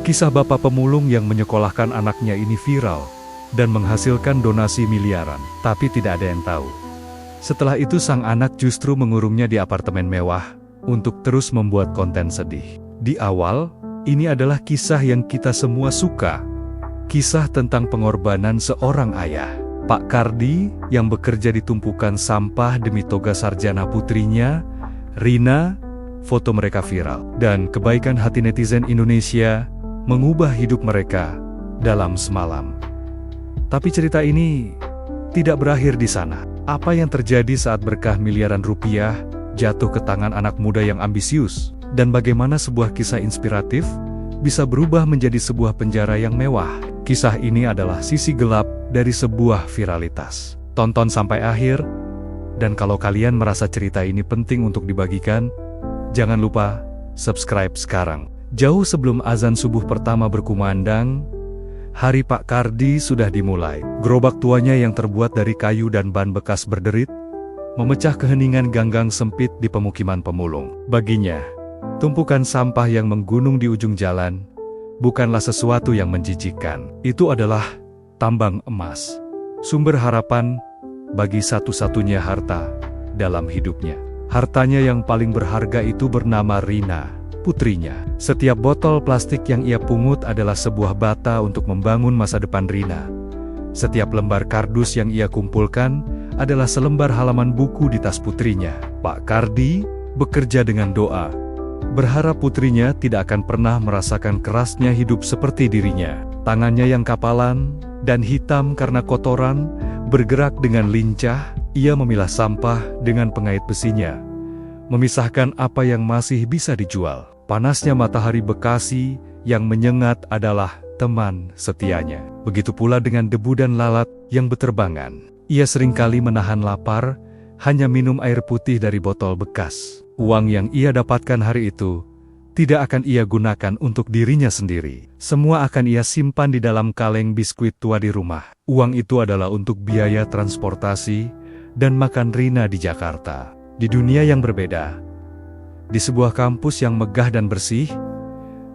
Kisah bapak pemulung yang menyekolahkan anaknya ini viral dan menghasilkan donasi miliaran, tapi tidak ada yang tahu. Setelah itu sang anak justru mengurungnya di apartemen mewah untuk terus membuat konten sedih. Di awal, ini adalah kisah yang kita semua suka. Kisah tentang pengorbanan seorang ayah, Pak Kardi, yang bekerja di tumpukan sampah demi toga sarjana putrinya, Rina. Foto mereka viral, dan kebaikan hati netizen Indonesia mengubah hidup mereka dalam semalam. Tapi cerita ini tidak berakhir di sana. Apa yang terjadi saat berkah miliaran rupiah jatuh ke tangan anak muda yang ambisius, dan bagaimana sebuah kisah inspiratif bisa berubah menjadi sebuah penjara yang mewah. Kisah ini adalah sisi gelap dari sebuah viralitas. Tonton sampai akhir, dan kalau kalian merasa cerita ini penting untuk dibagikan, jangan lupa subscribe sekarang. Jauh sebelum azan subuh pertama berkumandang, hari Pak Kardi sudah dimulai. Gerobak tuanya yang terbuat dari kayu dan ban bekas berderit, memecah keheningan ganggang sempit di pemukiman pemulung. Baginya, tumpukan sampah yang menggunung di ujung jalan bukanlah sesuatu yang menjijikkan. Itu adalah tambang emas, sumber harapan bagi satu-satunya harta dalam hidupnya. Hartanya yang paling berharga itu bernama Rina, putrinya. Setiap botol plastik yang ia pungut adalah sebuah bata untuk membangun masa depan Rina. Setiap lembar kardus yang ia kumpulkan adalah selembar halaman buku di tas putrinya. Pak Kardi bekerja dengan doa, berharap putrinya tidak akan pernah merasakan kerasnya hidup seperti dirinya. Tangannya yang kapalan dan hitam karena kotoran bergerak dengan lincah. Ia memilah sampah dengan pengait besinya, memisahkan apa yang masih bisa dijual. Panasnya matahari Bekasi yang menyengat adalah teman setianya. Begitu pula dengan debu dan lalat yang beterbangan. Ia seringkali menahan lapar, hanya minum air putih dari botol bekas. Uang yang ia dapatkan hari itu tidak akan ia gunakan untuk dirinya sendiri. Semua akan ia simpan di dalam kaleng biskuit tua di rumah. Uang itu adalah untuk biaya transportasi dan makan Rina di Jakarta. Di dunia yang berbeda, di sebuah kampus yang megah dan bersih,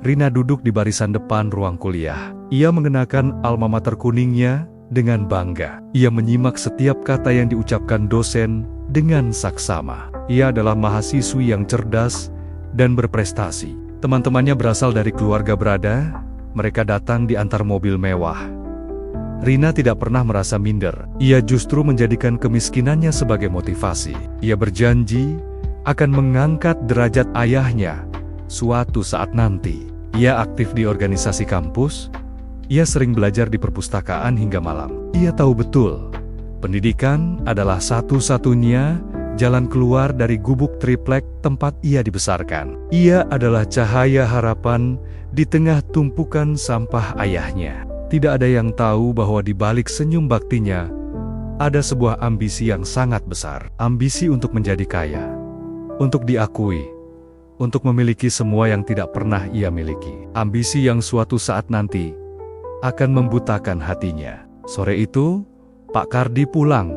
Rina duduk di barisan depan ruang kuliah. Ia mengenakan alma mater kuningnya dengan bangga. Ia menyimak setiap kata yang diucapkan dosen dengan saksama. Ia adalah mahasiswi yang cerdas dan berprestasi. Teman-temannya berasal dari keluarga berada, mereka datang di antar mobil mewah. Rina tidak pernah merasa minder. Ia justru menjadikan kemiskinannya sebagai motivasi. Ia berjanji akan mengangkat derajat ayahnya suatu saat nanti. Ia aktif di organisasi kampus. Ia sering belajar di perpustakaan hingga malam. Ia tahu betul, pendidikan adalah satu-satunya jalan keluar dari gubuk triplek tempat ia dibesarkan. Ia adalah cahaya harapan di tengah tumpukan sampah ayahnya. Tidak ada yang tahu bahwa di balik senyum baktinya, ada sebuah ambisi yang sangat besar. Ambisi untuk menjadi kaya, untuk diakui, untuk memiliki semua yang tidak pernah ia miliki. Ambisi yang suatu saat nanti akan membutakan hatinya. Sore itu, Pak Kardi pulang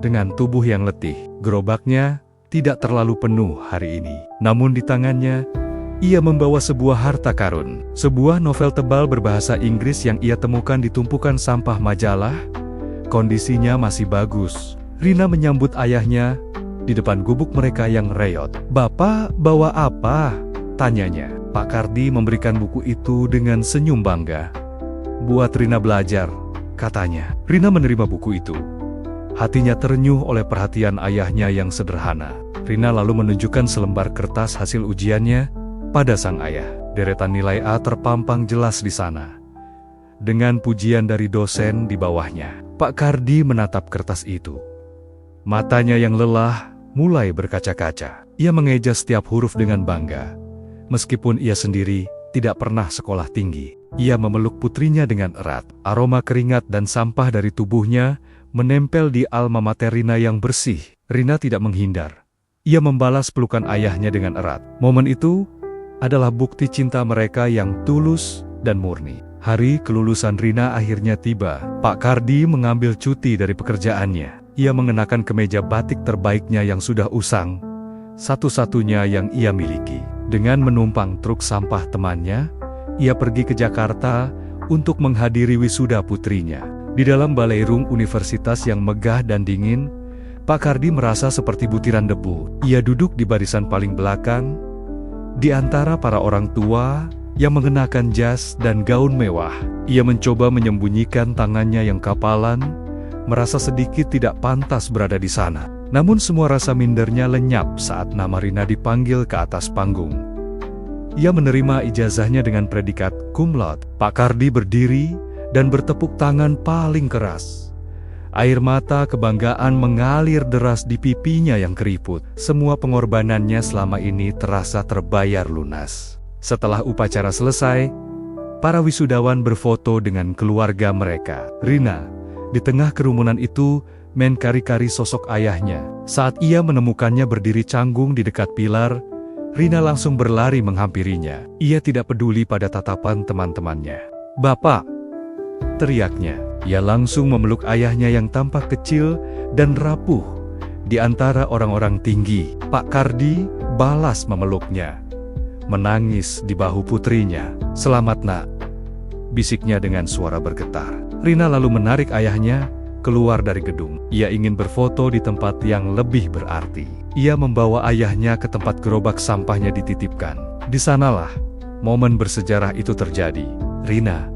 dengan tubuh yang letih. Gerobaknya tidak terlalu penuh hari ini. Namun di tangannya, ia membawa sebuah harta karun, sebuah novel tebal berbahasa Inggris yang ia temukan di tumpukan sampah majalah. Kondisinya masih bagus. Rina menyambut ayahnya di depan gubuk mereka yang reot. "Bapak bawa apa?" tanyanya. Pak Kardi memberikan buku itu dengan senyum bangga. "Buat Rina belajar," katanya. Rina menerima buku itu. Hatinya terenyuh oleh perhatian ayahnya yang sederhana. Rina lalu menunjukkan selembar kertas hasil ujiannya pada sang ayah. Deretan nilai A terpampang jelas di sana, dengan pujian dari dosen di bawahnya. Pak Kardi menatap kertas itu. Matanya yang lelah mulai berkaca-kaca. Ia mengeja setiap huruf dengan bangga. Meskipun ia sendiri tidak pernah sekolah tinggi, ia memeluk putrinya dengan erat. Aroma keringat dan sampah dari tubuhnya menempel di alma mater Rina yang bersih. Rina tidak menghindar. Ia membalas pelukan ayahnya dengan erat. Momen itu adalah bukti cinta mereka yang tulus dan murni. Hari kelulusan Rina akhirnya tiba. Pak Kardi mengambil cuti dari pekerjaannya. Ia mengenakan kemeja batik terbaiknya yang sudah usang, satu-satunya yang ia miliki. Dengan menumpang truk sampah temannya, ia pergi ke Jakarta untuk menghadiri wisuda putrinya. Di dalam ballroom universitas yang megah dan dingin, Pak Kardi merasa seperti butiran debu. Ia duduk di barisan paling belakang, di antara para orang tua yang mengenakan jas dan gaun mewah. Ia mencoba menyembunyikan tangannya yang kapalan, merasa sedikit tidak pantas berada di sana. Namun semua rasa mindernya lenyap saat nama Rina dipanggil ke atas panggung. Ia menerima ijazahnya dengan predikat cum laude. Pak Kardi berdiri dan bertepuk tangan paling keras. Air mata kebanggaan mengalir deras di pipinya yang keriput. Semua pengorbanannya selama ini terasa terbayar lunas. Setelah upacara selesai, para wisudawan berfoto dengan keluarga mereka. Rina, di tengah kerumunan itu, menkari-kari sosok ayahnya. Saat ia menemukannya berdiri canggung di dekat pilar, Rina langsung berlari menghampirinya. Ia tidak peduli pada tatapan teman-temannya. "Bapak!" teriaknya. Ia langsung memeluk ayahnya yang tampak kecil dan rapuh di antara orang-orang tinggi. Pak Kardi balas memeluknya, menangis di bahu putrinya. "Selamat nak," bisiknya dengan suara bergetar. Rina lalu menarik ayahnya keluar dari gedung. Ia ingin berfoto di tempat yang lebih berarti. Ia membawa ayahnya ke tempat gerobak sampahnya dititipkan. Di sanalah momen bersejarah itu terjadi. Rina,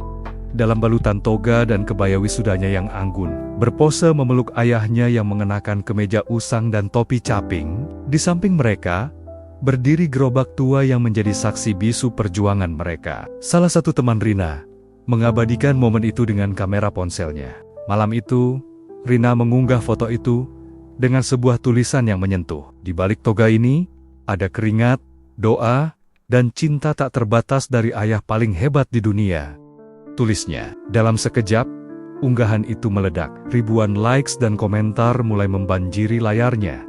dalam balutan toga dan kebaya wisudanya yang anggun, berpose memeluk ayahnya yang mengenakan kemeja usang dan topi caping. Di samping mereka, berdiri gerobak tua yang menjadi saksi bisu perjuangan mereka. Salah satu teman Rina mengabadikan momen itu dengan kamera ponselnya. Malam itu, Rina mengunggah foto itu dengan sebuah tulisan yang menyentuh. Di balik toga ini, ada keringat, doa, dan cinta tak terbatas dari ayah paling hebat di dunia. Tulisnya. Dalam sekejap, unggahan itu meledak. Ribuan likes dan komentar mulai membanjiri layarnya.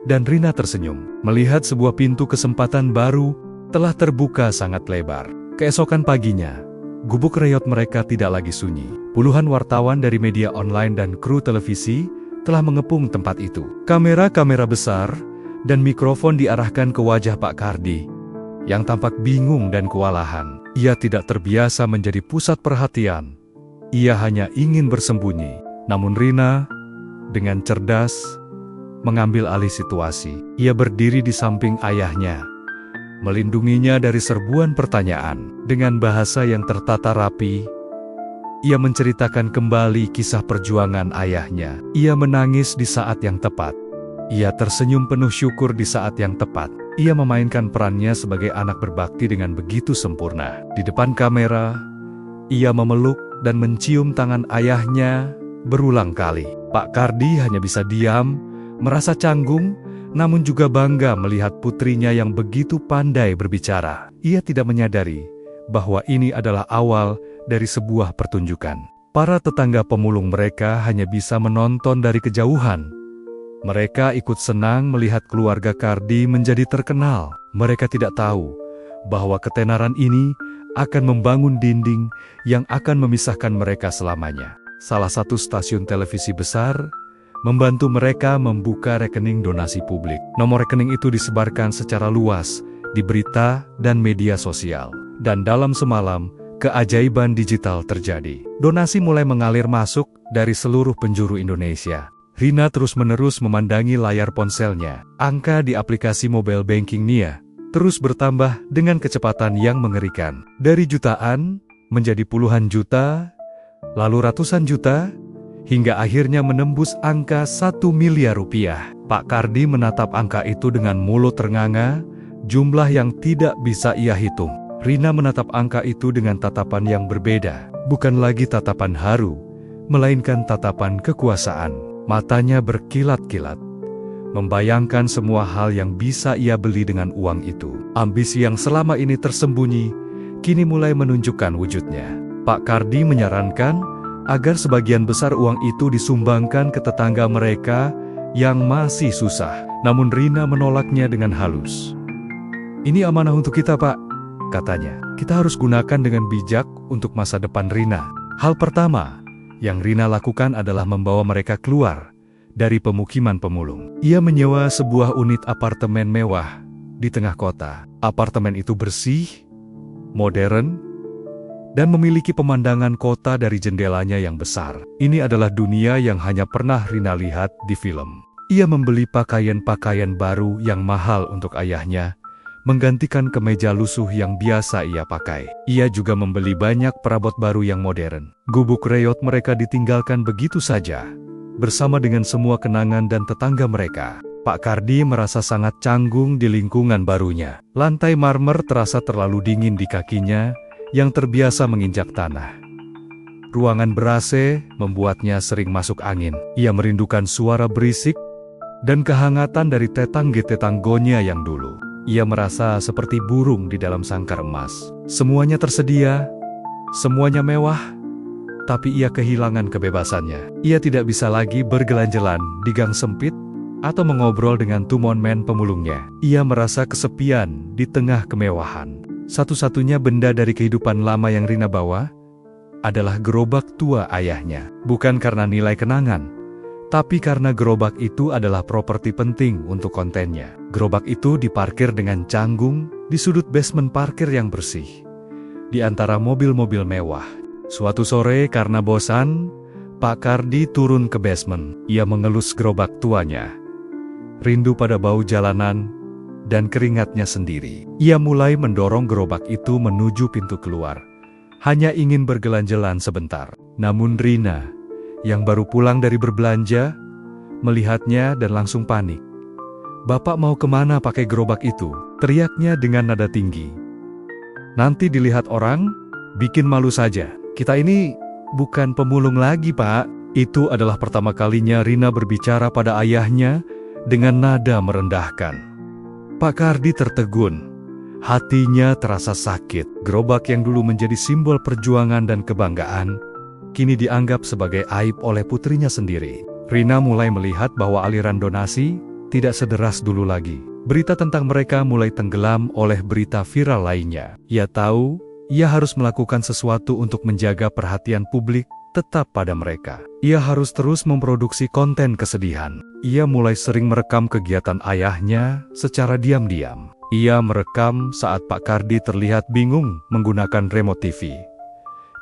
Dan Rina tersenyum, melihat sebuah pintu kesempatan baru telah terbuka sangat lebar. Keesokan paginya, gubuk reot mereka tidak lagi sunyi. Puluhan wartawan dari media online dan kru televisi telah mengepung tempat itu. Kamera-kamera besar dan mikrofon diarahkan ke wajah Pak Kardi, yang tampak bingung dan kewalahan. Ia tidak terbiasa menjadi pusat perhatian. Ia hanya ingin bersembunyi. Namun Rina, dengan cerdas, mengambil alih situasi. Ia berdiri di samping ayahnya, melindunginya dari serbuan pertanyaan. Dengan bahasa yang tertata rapi, ia menceritakan kembali kisah perjuangan ayahnya. Ia menangis di saat yang tepat. Ia tersenyum penuh syukur di saat yang tepat. Ia memainkan perannya sebagai anak berbakti dengan begitu sempurna. Di depan kamera, ia memeluk dan mencium tangan ayahnya berulang kali. Pak Kardi hanya bisa diam, merasa canggung, namun juga bangga melihat putrinya yang begitu pandai berbicara. Ia tidak menyadari bahwa ini adalah awal dari sebuah pertunjukan. Para tetangga pemulung mereka hanya bisa menonton dari kejauhan. Mereka ikut senang melihat keluarga Kardi menjadi terkenal. Mereka tidak tahu bahwa ketenaran ini akan membangun dinding yang akan memisahkan mereka selamanya. Salah satu stasiun televisi besar membantu mereka membuka rekening donasi publik. Nomor rekening itu disebarkan secara luas di berita dan media sosial. Dan dalam semalam, keajaiban digital terjadi. Donasi mulai mengalir masuk dari seluruh penjuru Indonesia. Rina terus-menerus memandangi layar ponselnya. Angka di aplikasi mobile banking Nia terus bertambah dengan kecepatan yang mengerikan. Dari jutaan, menjadi puluhan juta, lalu ratusan juta, hingga akhirnya menembus angka 1 miliar rupiah. Pak Kardi menatap angka itu dengan mulut ternganga, jumlah yang tidak bisa ia hitung. Rina menatap angka itu dengan tatapan yang berbeda. Bukan lagi tatapan haru, melainkan tatapan kekuasaan. Matanya berkilat-kilat, membayangkan semua hal yang bisa ia beli dengan uang itu. Ambisi yang selama ini tersembunyi, kini mulai menunjukkan wujudnya. Pak Kardi menyarankan agar sebagian besar uang itu disumbangkan ke tetangga mereka yang masih susah. Namun Rina menolaknya dengan halus. "Ini amanah untuk kita, Pak," katanya. "Kita harus gunakan dengan bijak untuk masa depan Rina." Hal pertama yang Rina lakukan adalah membawa mereka keluar dari pemukiman pemulung. Ia menyewa sebuah unit apartemen mewah di tengah kota. Apartemen itu bersih, modern, dan memiliki pemandangan kota dari jendelanya yang besar. Ini adalah dunia yang hanya pernah Rina lihat di film. Ia membeli pakaian-pakaian baru yang mahal untuk ayahnya, menggantikan kemeja lusuh yang biasa ia pakai. Ia juga membeli banyak perabot baru yang modern. Gubuk reot mereka ditinggalkan begitu saja, bersama dengan semua kenangan dan tetangga mereka. Pak Kardi merasa sangat canggung di lingkungan barunya. Lantai marmer terasa terlalu dingin di kakinya yang terbiasa menginjak tanah. Ruangan ber-AC membuatnya sering masuk angin. Ia merindukan suara berisik dan kehangatan dari tetangga-tetanggonya yang dulu. Ia merasa seperti burung di dalam sangkar emas. Semuanya tersedia, semuanya mewah, tapi ia kehilangan kebebasannya. Ia tidak bisa lagi bergelanjelan di gang sempit atau mengobrol dengan tumonmen pemulungnya. Ia merasa kesepian di tengah kemewahan. Satu-satunya benda dari kehidupan lama yang Rina bawa adalah gerobak tua ayahnya. Bukan karena nilai kenangan, tapi karena gerobak itu adalah properti penting untuk kontennya. Gerobak itu diparkir dengan canggung di sudut basement parkir yang bersih, di antara mobil-mobil mewah. Suatu sore karena bosan, Pak Kardi turun ke basement. Ia mengelus gerobak tuanya, rindu pada bau jalanan dan keringatnya sendiri. Ia mulai mendorong gerobak itu menuju pintu keluar, hanya ingin bergelanjelan sebentar. Namun Rina, yang baru pulang dari berbelanja, melihatnya dan langsung panik. "Bapak mau kemana pakai gerobak itu?" teriaknya dengan nada tinggi. "Nanti dilihat orang, bikin malu saja. Kita ini bukan pemulung lagi, Pak." Itu adalah pertama kalinya Rina berbicara pada ayahnya dengan nada merendahkan. Pak Kardi tertegun. Hatinya terasa sakit. Gerobak yang dulu menjadi simbol perjuangan dan kebanggaan, kini dianggap sebagai aib oleh putrinya sendiri. Rina mulai melihat bahwa aliran donasi tidak sederas dulu lagi. Berita tentang mereka mulai tenggelam oleh berita viral lainnya. Ia tahu, ia harus melakukan sesuatu untuk menjaga perhatian publik tetap pada mereka. Ia harus terus memproduksi konten kesedihan. Ia mulai sering merekam kegiatan ayahnya secara diam-diam. Ia merekam saat Pak Kardi terlihat bingung menggunakan remote TV.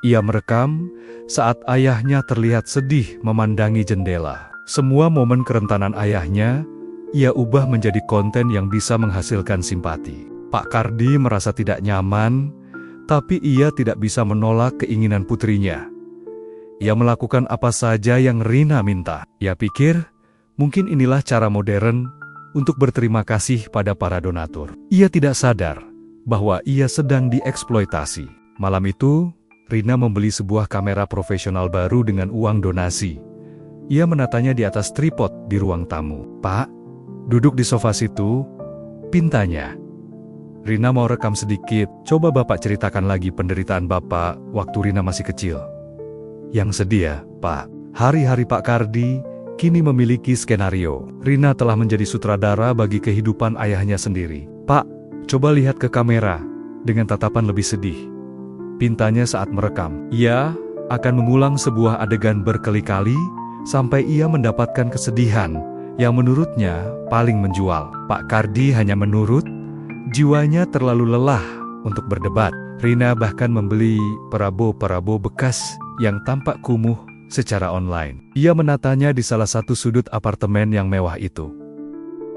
Ia merekam saat ayahnya terlihat sedih memandangi jendela. Semua momen kerentanan ayahnya, ia ubah menjadi konten yang bisa menghasilkan simpati. Pak Kardi merasa tidak nyaman, tapi ia tidak bisa menolak keinginan putrinya. Ia melakukan apa saja yang Rina minta. Ia pikir, mungkin inilah cara modern untuk berterima kasih pada para donatur. Ia tidak sadar bahwa ia sedang dieksploitasi. Malam itu, Rina membeli sebuah kamera profesional baru dengan uang donasi. Ia menatanya di atas tripod di ruang tamu. "Pak, duduk di sofa situ," pintanya. "Rina mau rekam sedikit. Coba Bapak ceritakan lagi penderitaan Bapak waktu Rina masih kecil." "Yang sedia, Pak." Hari-hari Pak Kardi kini memiliki skenario. Rina telah menjadi sutradara bagi kehidupan ayahnya sendiri. "Pak, coba lihat ke kamera dengan tatapan lebih sedih," pintanya saat merekam. Ia akan mengulang sebuah adegan berkali-kali sampai ia mendapatkan kesedihan yang menurutnya paling menjual. Pak Kardi hanya menurut, jiwanya terlalu lelah untuk berdebat. Rina bahkan membeli perabo-perabo bekas yang tampak kumuh secara online. Ia menatanya di salah satu sudut apartemen yang mewah itu.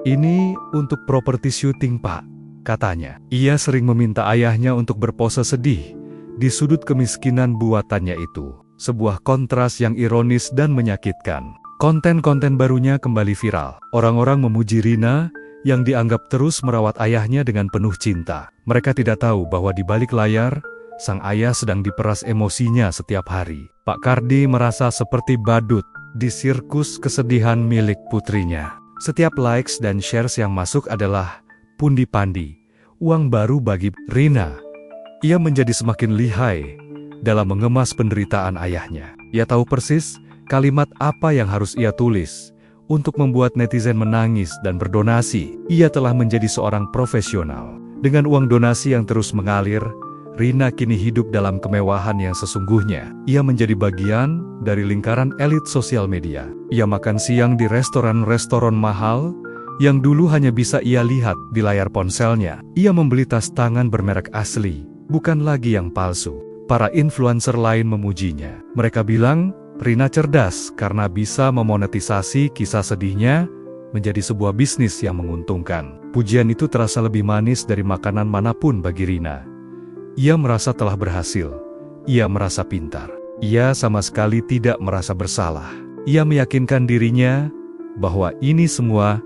"Ini untuk properti syuting, Pak," katanya. Ia sering meminta ayahnya untuk berpose sedih di sudut kemiskinan buatannya itu. Sebuah kontras yang ironis dan menyakitkan. Konten-konten barunya kembali viral. Orang-orang memuji Rina yang dianggap terus merawat ayahnya dengan penuh cinta. Mereka tidak tahu bahwa di balik layar, sang ayah sedang diperas emosinya setiap hari. Pak Kardi merasa seperti badut di sirkus kesedihan milik putrinya. Setiap likes dan shares yang masuk adalah pundi-pandi, uang baru bagi Rina. Ia menjadi semakin lihai dalam mengemas penderitaan ayahnya. Ia tahu persis kalimat apa yang harus ia tulis untuk membuat netizen menangis dan berdonasi. Ia telah menjadi seorang profesional. Dengan uang donasi yang terus mengalir, Rina kini hidup dalam kemewahan yang sesungguhnya. Ia menjadi bagian dari lingkaran elit sosial media. Ia makan siang di restoran-restoran mahal yang dulu hanya bisa ia lihat di layar ponselnya. Ia membeli tas tangan bermerek asli, bukan lagi yang palsu. Para influencer lain memujinya. Mereka bilang, Rina cerdas karena bisa memonetisasi kisah sedihnya menjadi sebuah bisnis yang menguntungkan. Pujian itu terasa lebih manis dari makanan manapun bagi Rina. Ia merasa telah berhasil. Ia merasa pintar. Ia sama sekali tidak merasa bersalah. Ia meyakinkan dirinya bahwa ini semua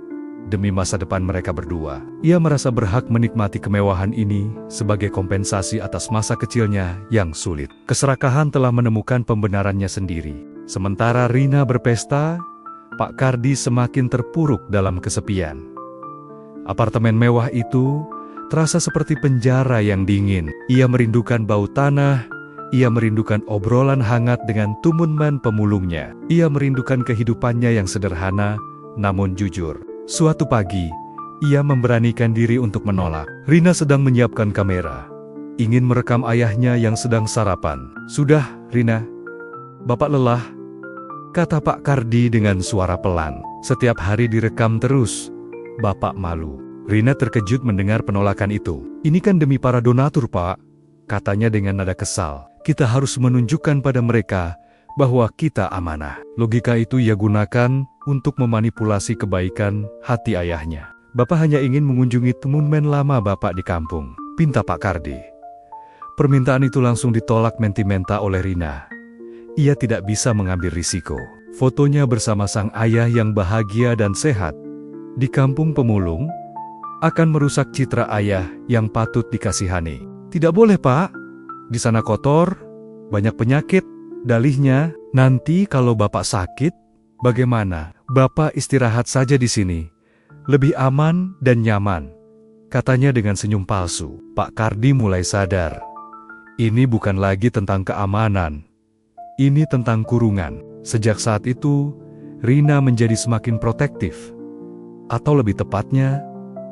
demi masa depan mereka berdua. Ia merasa berhak menikmati kemewahan ini sebagai kompensasi atas masa kecilnya yang sulit. Keserakahan telah menemukan pembenarannya sendiri. Sementara Rina berpesta, Pak Kardi semakin terpuruk dalam kesepian. Apartemen mewah itu terasa seperti penjara yang dingin. Ia merindukan bau tanah. Ia merindukan obrolan hangat dengan tumunman pemulungnya. Ia merindukan kehidupannya yang sederhana, namun jujur. Suatu pagi, ia memberanikan diri untuk menolak. Rina sedang menyiapkan kamera. Ingin merekam ayahnya yang sedang sarapan. "Sudah, Rina. Bapak lelah," kata Pak Kardi dengan suara pelan. "Setiap hari direkam terus. Bapak malu." Rina terkejut mendengar penolakan itu. "Ini kan demi para donatur, Pak," katanya dengan nada kesal. "Kita harus menunjukkan pada mereka bahwa kita amanah." Logika itu ia gunakan untuk memanipulasi kebaikan hati ayahnya. "Bapak hanya ingin mengunjungi teman lama Bapak di kampung," pinta Pak Kardi. Permintaan itu langsung ditolak menti-menta oleh Rina. Ia tidak bisa mengambil risiko. Fotonya bersama sang ayah yang bahagia dan sehat di kampung pemulung akan merusak citra ayah yang patut dikasihani. "Tidak boleh, Pak. Di sana kotor, banyak penyakit," dalihnya. "Nanti kalau Bapak sakit, bagaimana? Bapak istirahat saja di sini. Lebih aman dan nyaman," katanya dengan senyum palsu. Pak Kardi mulai sadar. Ini bukan lagi tentang keamanan. Ini tentang kurungan. Sejak saat itu, Rina menjadi semakin protektif. Atau lebih tepatnya,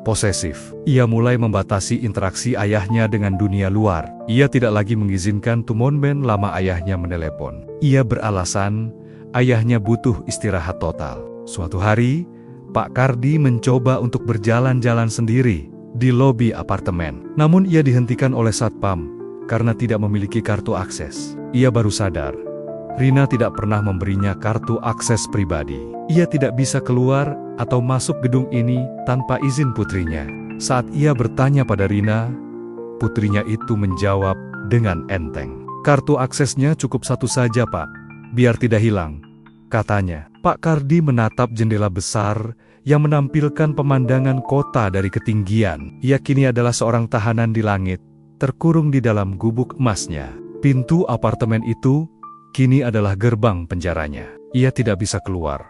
posesif. Ia mulai membatasi interaksi ayahnya dengan dunia luar. Ia tidak lagi mengizinkan tumonmen lama ayahnya menelepon. Ia beralasan, ayahnya butuh istirahat total. Suatu hari, Pak Kardi mencoba untuk berjalan-jalan sendiri di lobi apartemen. Namun ia dihentikan oleh satpam karena tidak memiliki kartu akses. Ia baru sadar, Rina tidak pernah memberinya kartu akses pribadi. Ia tidak bisa keluar atau masuk gedung ini tanpa izin putrinya. Saat ia bertanya pada Rina, putrinya itu menjawab dengan enteng. "Kartu aksesnya cukup satu saja, Pak. Biar tidak hilang," katanya. Pak Kardi menatap jendela besar yang menampilkan pemandangan kota dari ketinggian. Ia kini adalah seorang tahanan di langit, terkurung di dalam gubuk emasnya. Pintu apartemen itu kini adalah gerbang penjaranya. Ia tidak bisa keluar.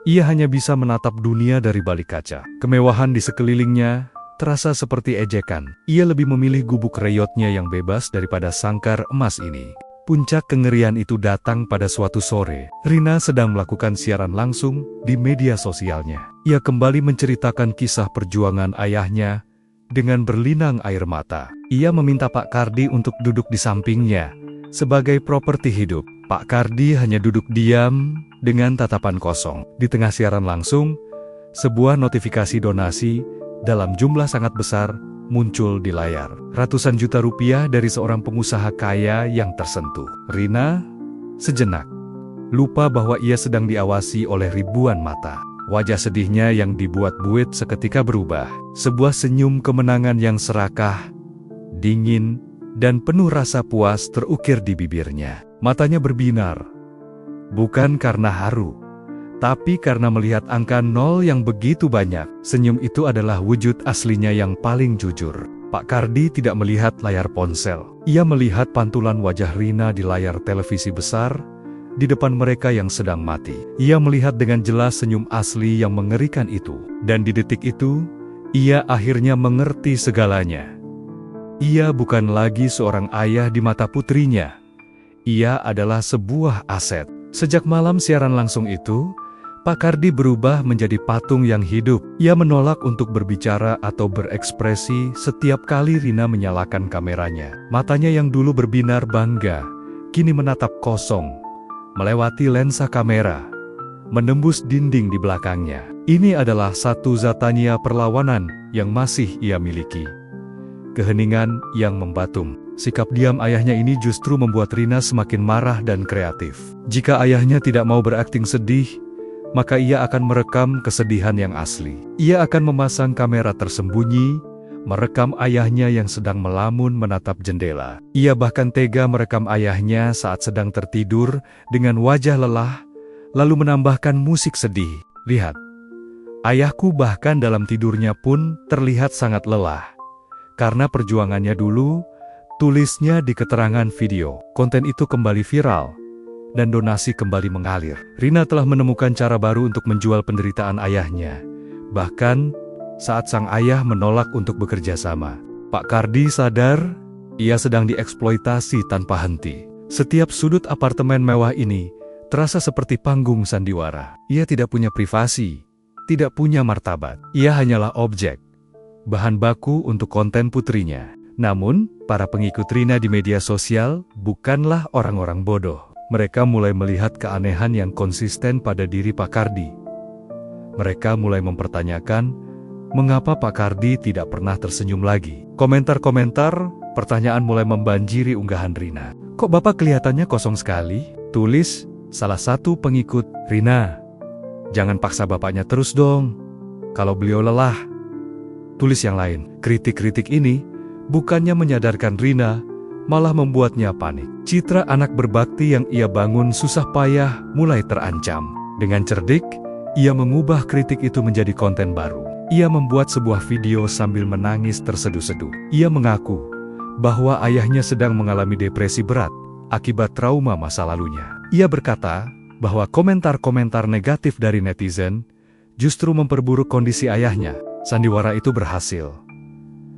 Ia hanya bisa menatap dunia dari balik kaca. Kemewahan di sekelilingnya terasa seperti ejekan. Ia lebih memilih gubuk reyotnya yang bebas daripada sangkar emas ini. Puncak kengerian itu datang pada suatu sore. Rina sedang melakukan siaran langsung di media sosialnya. Ia kembali menceritakan kisah perjuangan ayahnya dengan berlinang air mata. Ia meminta Pak Kardi untuk duduk di sampingnya sebagai properti hidup. Pak Kardi hanya duduk diam dengan tatapan kosong. Di tengah siaran langsung, sebuah notifikasi donasi dalam jumlah sangat besar muncul di layar. Ratusan juta rupiah dari seorang pengusaha kaya yang tersentuh. Rina sejenak lupa bahwa ia sedang diawasi oleh ribuan mata. Wajah sedihnya yang dibuat-buit seketika berubah. Sebuah senyum kemenangan yang serakah, dingin, dan penuh rasa puas terukir di bibirnya. Matanya berbinar, bukan karena haru, tapi karena melihat angka nol yang begitu banyak. Senyum itu adalah wujud aslinya yang paling jujur. Pak Kardi tidak melihat layar ponsel. Ia melihat pantulan wajah Rina di layar televisi besar, di depan mereka yang sedang mati. Ia melihat dengan jelas senyum asli yang mengerikan itu. Dan di detik itu, ia akhirnya mengerti segalanya. Ia bukan lagi seorang ayah di mata putrinya. Ia adalah sebuah aset. Sejak malam siaran langsung itu, Pak Kardi berubah menjadi patung yang hidup. Ia menolak untuk berbicara atau berekspresi setiap kali Rina menyalakan kameranya. Matanya yang dulu berbinar bangga, kini menatap kosong, melewati lensa kamera, menembus dinding di belakangnya. Ini adalah satu zatanya perlawanan yang masih ia miliki. keheningan yang membatum. Sikap diam ayahnya ini justru membuat Rina semakin marah dan kreatif. Jika ayahnya tidak mau berakting sedih, maka ia akan merekam kesedihan yang asli. Ia akan memasang kamera tersembunyi, merekam ayahnya yang sedang melamun menatap jendela. Ia bahkan tega merekam ayahnya saat sedang tertidur dengan wajah lelah, lalu menambahkan musik sedih. Lihat, ayahku bahkan dalam tidurnya pun terlihat sangat lelah. Karena perjuangannya dulu, tulisnya di keterangan video. Konten itu kembali viral, dan donasi kembali mengalir. Rina telah menemukan cara baru untuk menjual penderitaan ayahnya. Bahkan, saat sang ayah menolak untuk bekerja sama, Pak Kardi sadar ia sedang dieksploitasi tanpa henti. Setiap sudut apartemen mewah ini terasa seperti panggung sandiwara. Ia tidak punya privasi, tidak punya martabat. Ia hanyalah objek, bahan baku untuk konten putrinya. Namun, para pengikut Rina di media sosial bukanlah orang-orang bodoh. Mereka mulai melihat keanehan yang konsisten pada diri Pak Kardi. Mereka mulai mempertanyakan, mengapa Pak Kardi tidak pernah tersenyum lagi? Komentar-komentar, pertanyaan mulai membanjiri unggahan Rina. Kok Bapak kelihatannya kosong sekali? Tulis salah satu pengikut. Rina, jangan paksa bapaknya terus dong. Kalau beliau lelah. Tulis yang lain. Kritik-kritik ini bukannya menyadarkan Rina, malah membuatnya panik. Citra anak berbakti yang ia bangun susah payah mulai terancam. Dengan cerdik, ia mengubah kritik itu menjadi konten baru. Ia membuat sebuah video sambil menangis terseduh-seduh. Ia mengaku bahwa ayahnya sedang mengalami depresi berat akibat trauma masa lalunya. Ia berkata bahwa komentar-komentar negatif dari netizen justru memperburuk kondisi ayahnya. Sandiwara itu berhasil.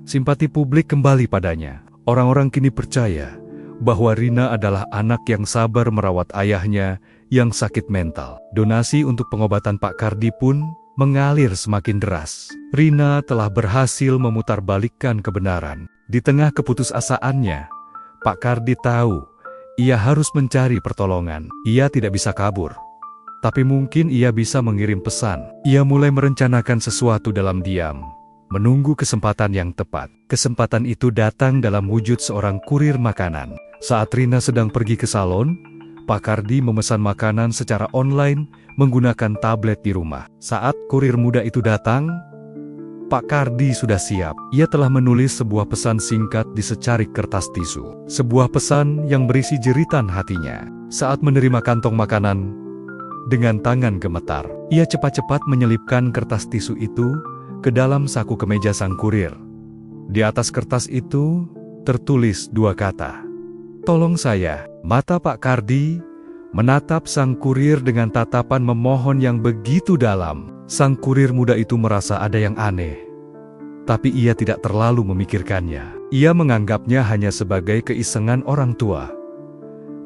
Simpati publik kembali padanya. Orang-orang kini percaya bahwa Rina adalah anak yang sabar merawat ayahnya yang sakit mental. Donasi untuk pengobatan Pak Kardi pun mengalir semakin deras. Rina telah berhasil memutarbalikkan kebenaran. Di tengah keputusasaannya, Pak Kardi tahu ia harus mencari pertolongan. Ia tidak bisa kabur, tapi mungkin ia bisa mengirim pesan. Ia mulai merencanakan sesuatu dalam diam, menunggu kesempatan yang tepat. Kesempatan itu datang dalam wujud seorang kurir makanan. Saat Rina sedang pergi ke salon, Pak Kardi memesan makanan secara online menggunakan tablet di rumah. Saat kurir muda itu datang, Pak Kardi sudah siap. Ia telah menulis sebuah pesan singkat di secarik kertas tisu. Sebuah pesan yang berisi jeritan hatinya. Saat menerima kantong makanan, dengan tangan gemetar, ia cepat-cepat menyelipkan kertas tisu itu ke dalam saku kemeja sang kurir. Di atas kertas itu tertulis dua kata, "Tolong saya." Mata Pak Kardi menatap sang kurir dengan tatapan memohon yang begitu dalam. Sang kurir muda itu merasa ada yang aneh, tapi ia tidak terlalu memikirkannya. Ia menganggapnya hanya sebagai keisengan orang tua.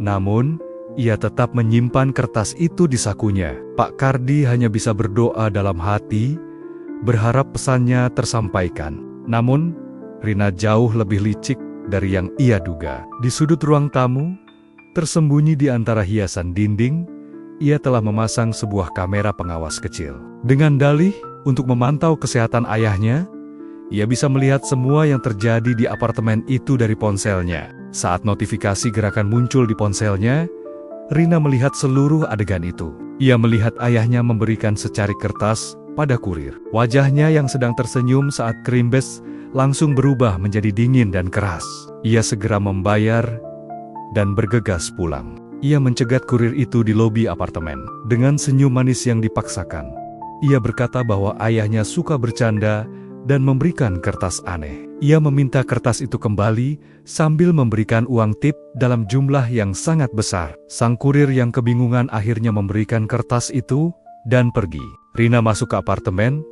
Namun, ia tetap menyimpan kertas itu di sakunya. Pak Kardi hanya bisa berdoa dalam hati, berharap pesannya tersampaikan. Namun, Rina jauh lebih licik dari yang ia duga. Di sudut ruang tamu, tersembunyi di antara hiasan dinding, ia telah memasang sebuah kamera pengawas kecil. Dengan dalih untuk memantau kesehatan ayahnya, ia bisa melihat semua yang terjadi di apartemen itu dari ponselnya. Saat notifikasi gerakan muncul di ponselnya, Rina melihat seluruh adegan itu. Ia melihat ayahnya memberikan secarik kertas pada kurir. Wajahnya yang sedang tersenyum saat kerimbes langsung berubah menjadi dingin dan keras. Ia segera membayar dan bergegas pulang. Ia mencegat kurir itu di lobi apartemen. Dengan senyum manis yang dipaksakan, ia berkata bahwa ayahnya suka bercanda dan memberikan kertas aneh. Ia meminta kertas itu kembali sambil memberikan uang tip dalam jumlah yang sangat besar. Sang kurir yang kebingungan akhirnya memberikan kertas itu dan pergi. Rina masuk ke apartemen.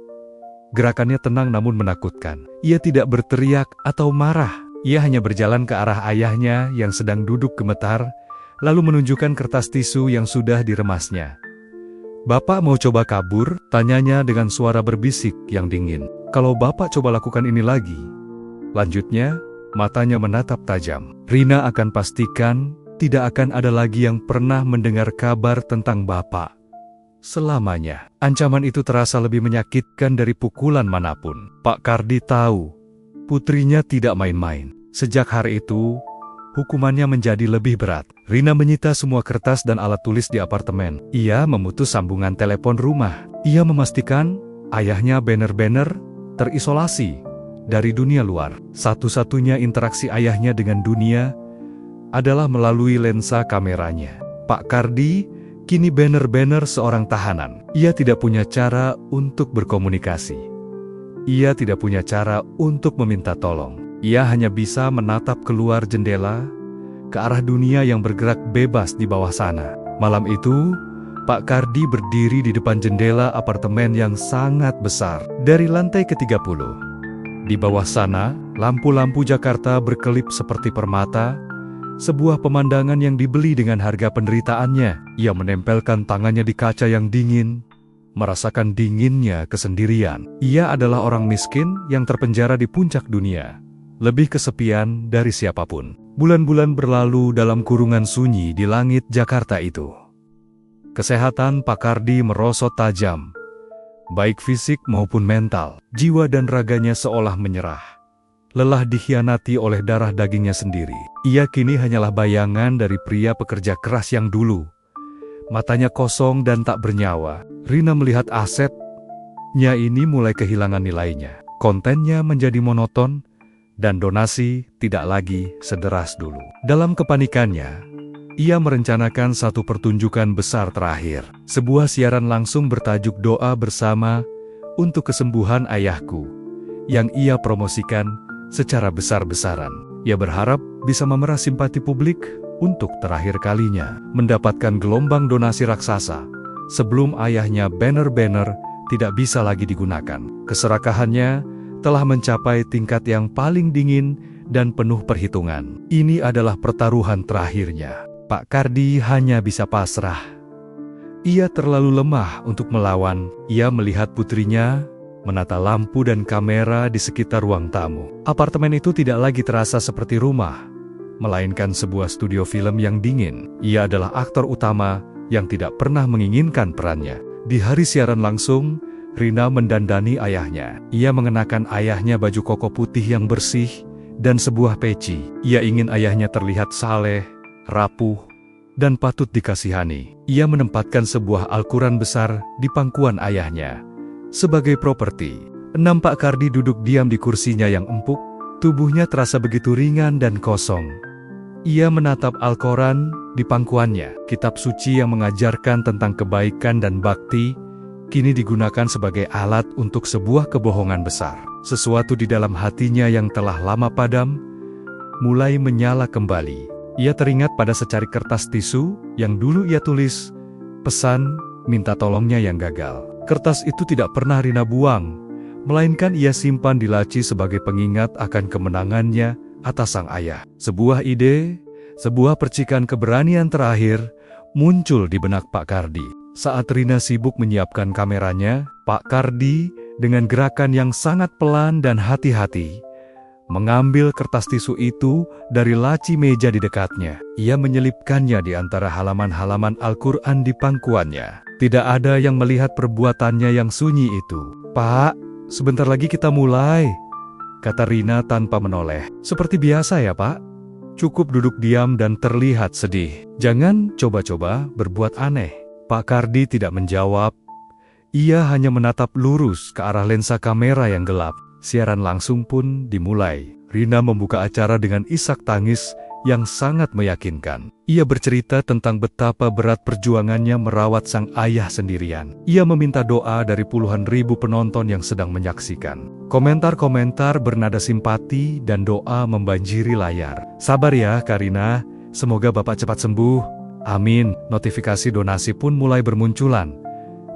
Gerakannya tenang namun menakutkan. Ia tidak berteriak atau marah. Ia hanya berjalan ke arah ayahnya yang sedang duduk gemetar, lalu menunjukkan kertas tisu yang sudah diremasnya. "Bapak mau coba kabur?" tanyanya dengan suara berbisik yang dingin. "Kalau Bapak coba lakukan ini lagi," lanjutnya, matanya menatap tajam, "Rina akan pastikan tidak akan ada lagi yang pernah mendengar kabar tentang Bapak selamanya." Ancaman itu terasa lebih menyakitkan dari pukulan manapun. Pak Kardi tahu putrinya tidak main-main. Sejak hari itu, hukumannya menjadi lebih berat. Rina menyita semua kertas dan alat tulis di apartemen. Ia memutus sambungan telepon rumah. Ia memastikan ayahnya benar-benar terisolasi dari dunia luar. Satu-satunya interaksi ayahnya dengan dunia adalah melalui lensa kameranya. Pak Kardi kini benar-benar seorang tahanan. Ia tidak punya cara untuk berkomunikasi. Ia tidak punya cara untuk meminta tolong. Ia hanya bisa menatap keluar jendela ke arah dunia yang bergerak bebas di bawah sana. Malam itu, Pak Kardi berdiri di depan jendela apartemen yang sangat besar dari lantai ke-30. Di bawah sana, lampu-lampu Jakarta berkelip seperti permata, sebuah pemandangan yang dibeli dengan harga penderitaannya. Ia menempelkan tangannya di kaca yang dingin, merasakan dinginnya kesendirian. Ia adalah orang miskin yang terpenjara di puncak dunia, lebih kesepian dari siapapun. Bulan-bulan berlalu dalam kurungan sunyi di langit Jakarta itu. Kesehatan Pak Kardi merosot tajam, baik fisik maupun mental. Jiwa dan raganya seolah menyerah, lelah dikhianati oleh darah dagingnya sendiri. Ia kini hanyalah bayangan dari pria pekerja keras yang dulu. Matanya kosong dan tak bernyawa. Rina melihat asetnya ini mulai kehilangan nilainya. Kontennya menjadi monoton, dan donasi tidak lagi sederas dulu. Dalam kepanikannya, ia merencanakan satu pertunjukan besar terakhir. Sebuah siaran langsung bertajuk Doa Bersama untuk Kesembuhan Ayahku, yang ia promosikan secara besar-besaran. Ia berharap bisa memerah simpati publik untuk terakhir kalinya, mendapatkan gelombang donasi raksasa sebelum ayahnya benar-benar tidak bisa lagi digunakan. Keserakahannya telah mencapai tingkat yang paling dingin dan penuh perhitungan. Ini adalah pertaruhan terakhirnya. Pak Kardi hanya bisa pasrah. Ia terlalu lemah untuk melawan. Ia melihat putrinya menata lampu dan kamera di sekitar ruang tamu. Apartemen itu tidak lagi terasa seperti rumah, melainkan sebuah studio film yang dingin. Ia adalah aktor utama yang tidak pernah menginginkan perannya. Di hari siaran langsung, Rina mendandani ayahnya. Ia mengenakan ayahnya baju koko putih yang bersih dan sebuah peci. Ia ingin ayahnya terlihat saleh, rapuh, dan patut dikasihani. Ia menempatkan sebuah Al-Quran besar di pangkuan ayahnya sebagai properti. Pak Kardi duduk diam di kursinya yang empuk, tubuhnya terasa begitu ringan dan kosong. Ia menatap Al-Quran di pangkuannya. Kitab suci yang mengajarkan tentang kebaikan dan bakti kini digunakan sebagai alat untuk sebuah kebohongan besar. Sesuatu di dalam hatinya yang telah lama padam mulai menyala kembali. Ia teringat pada secari kertas tisu yang dulu ia tulis pesan minta tolongnya yang gagal. Kertas itu tidak pernah Rina buang, melainkan ia simpan di laci sebagai pengingat akan kemenangannya atas sang ayah. Sebuah ide, sebuah percikan keberanian terakhir muncul di benak Pak Kardi. Saat Rina sibuk menyiapkan kameranya, Pak Kardi dengan gerakan yang sangat pelan dan hati-hati mengambil kertas tisu itu dari laci meja di dekatnya. Ia menyelipkannya di antara halaman-halaman Al-Quran di pangkuannya. Tidak ada yang melihat perbuatannya yang sunyi itu. "Pak, sebentar lagi kita mulai," kata Rina tanpa menoleh. "Seperti biasa ya, Pak. Cukup duduk diam dan terlihat sedih. Jangan coba-coba berbuat aneh." Pak Kardi tidak menjawab. Ia hanya menatap lurus ke arah lensa kamera yang gelap. Siaran langsung pun dimulai. Rina membuka acara dengan isak tangis yang sangat meyakinkan. Ia bercerita tentang betapa berat perjuangannya merawat sang ayah sendirian. Ia meminta doa dari puluhan ribu penonton yang sedang menyaksikan. Komentar-komentar bernada simpati dan doa membanjiri layar. "Sabar ya, Karina. Semoga Bapak cepat sembuh. Amin." Notifikasi donasi pun mulai bermunculan.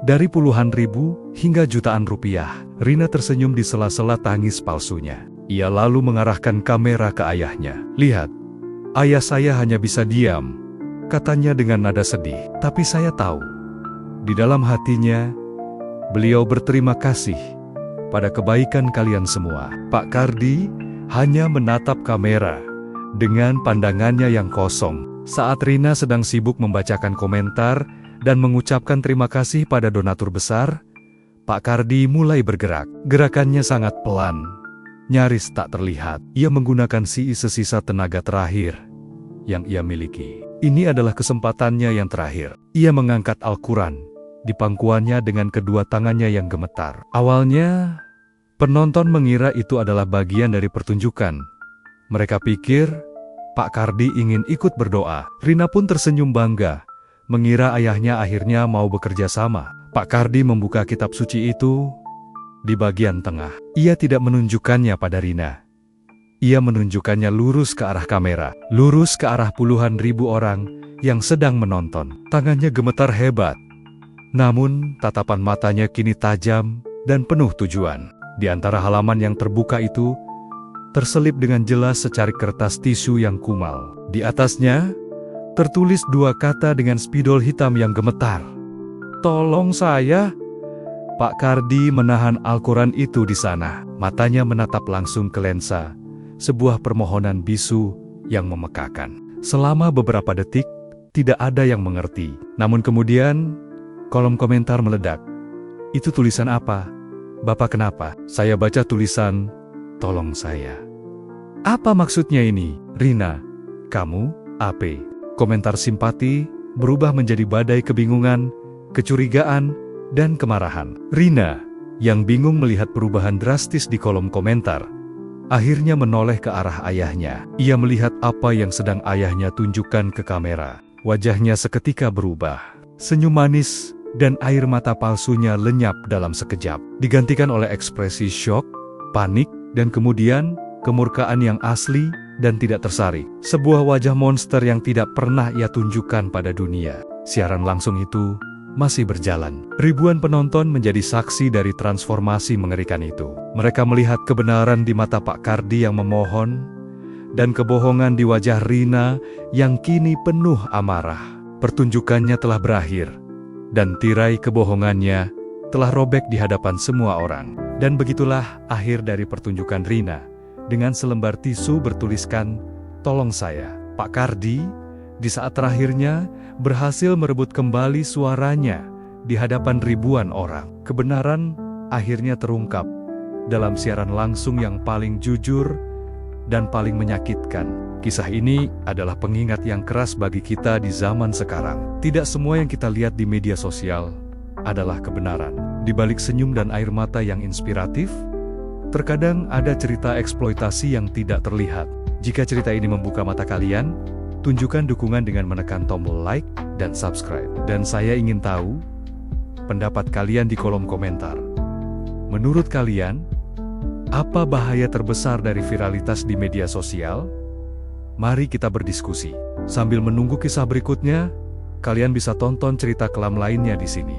Dari puluhan ribu hingga jutaan rupiah. Rina tersenyum di sela-sela tangis palsunya. Ia lalu mengarahkan kamera ke ayahnya. "Lihat, ayah saya hanya bisa diam," katanya dengan nada sedih. "Tapi saya tahu, di dalam hatinya, beliau berterima kasih pada kebaikan kalian semua." Pak Kardi hanya menatap kamera dengan pandangannya yang kosong. Saat Rina sedang sibuk membacakan komentar dan mengucapkan terima kasih pada donatur besar, Pak Kardi mulai bergerak. Gerakannya sangat pelan, nyaris tak terlihat. Ia menggunakan sisa tenaga terakhir yang ia miliki. Ini adalah kesempatannya yang terakhir. Ia mengangkat Al-Quran di pangkuannya dengan kedua tangannya yang gemetar. Awalnya, penonton mengira itu adalah bagian dari pertunjukan. Mereka pikir Pak Kardi ingin ikut berdoa. Rina pun tersenyum bangga, mengira ayahnya akhirnya mau bekerja sama. Pak Kardi membuka kitab suci itu di bagian tengah. Ia tidak menunjukkannya pada Rina. Ia menunjukkannya lurus ke arah kamera, lurus ke arah puluhan ribu orang yang sedang menonton. Tangannya gemetar hebat, namun tatapan matanya kini tajam dan penuh tujuan. Di antara halaman yang terbuka itu, terselip dengan jelas secarik kertas tisu yang kumal. Di atasnya, tertulis dua kata dengan spidol hitam yang gemetar. "Tolong saya." Pak Kardi menahan Al-Quran itu di sana. Matanya menatap langsung ke lensa, sebuah permohonan bisu yang memekakan. Selama beberapa detik, tidak ada yang mengerti. Namun kemudian, kolom komentar meledak. "Itu tulisan apa? Bapak kenapa?" Saya baca tulisan, "Tolong saya." "Apa maksudnya ini, Rina? Kamu, AP?" Komentar simpati berubah menjadi badai kebingungan, kecurigaan, dan kemarahan. Rina, yang bingung melihat perubahan drastis di kolom komentar, akhirnya menoleh ke arah ayahnya. Ia melihat apa yang sedang ayahnya tunjukkan ke kamera. Wajahnya seketika berubah. Senyum manis dan air mata palsunya lenyap dalam sekejap, digantikan oleh ekspresi syok, panik, dan kemudian kemurkaan yang asli dan tidak tersaring. Sebuah wajah monster yang tidak pernah ia tunjukkan pada dunia. Siaran langsung itu masih berjalan. Ribuan penonton menjadi saksi dari transformasi mengerikan itu. Mereka melihat kebenaran di mata Pak Kardi yang memohon, dan kebohongan di wajah Rina yang kini penuh amarah. Pertunjukannya telah berakhir, dan tirai kebohongannya telah robek di hadapan semua orang. Dan begitulah akhir dari pertunjukan Rina, dengan selembar tisu bertuliskan, "Tolong saya." Pak Kardi, di saat terakhirnya, berhasil merebut kembali suaranya di hadapan ribuan orang. Kebenaran akhirnya terungkap dalam siaran langsung yang paling jujur dan paling menyakitkan. Kisah ini adalah pengingat yang keras bagi kita di zaman sekarang. Tidak semua yang kita lihat di media sosial adalah kebenaran. Di balik senyum dan air mata yang inspiratif, terkadang ada cerita eksploitasi yang tidak terlihat. Jika cerita ini membuka mata kalian, tunjukkan dukungan dengan menekan tombol like dan subscribe. Dan saya ingin tahu pendapat kalian di kolom komentar. Menurut kalian, apa bahaya terbesar dari viralitas di media sosial? Mari kita berdiskusi. Sambil menunggu kisah berikutnya, kalian bisa tonton cerita kelam lainnya di sini.